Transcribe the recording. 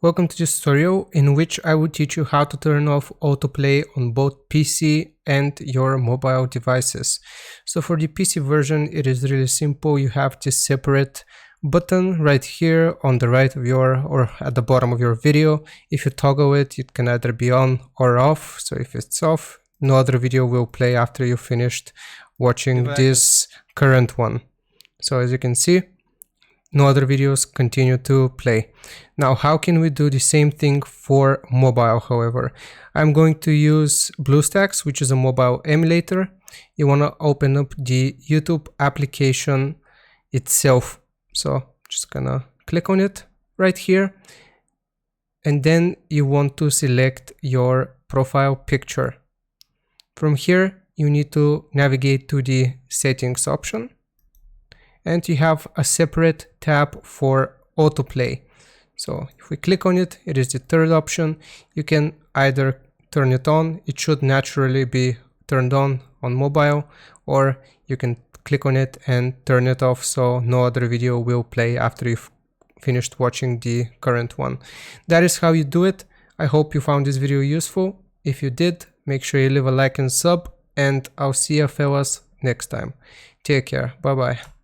Welcome to this tutorial in which I will teach you how to turn off autoplay on both PC and your mobile devices. So for the PC version, it is really simple. You have this separate button right here on the right of or at the bottom of your video. If you toggle it, it can either be on or off. So if it's off, no other video will play after you finished watching this current one. So as you can see, no other videos continue to play. Now, how can we do the same thing for mobile, however? I'm going to use BlueStacks, which is a mobile emulator. You want to open up the YouTube application itself. So just gonna click on it right here. And then you want to select your profile picture. From here, you need to navigate to the settings option. And you have a separate tab for autoplay. So if we click on it, it is the third option. You can either turn it on, it should naturally be turned on mobile, or you can click on it and turn it off so no other video will play after you've finished watching the current one. That is how you do it. I hope you found this video useful. If you did, make sure you leave a like and sub, and I'll see you fellas next time. Take care. Bye bye.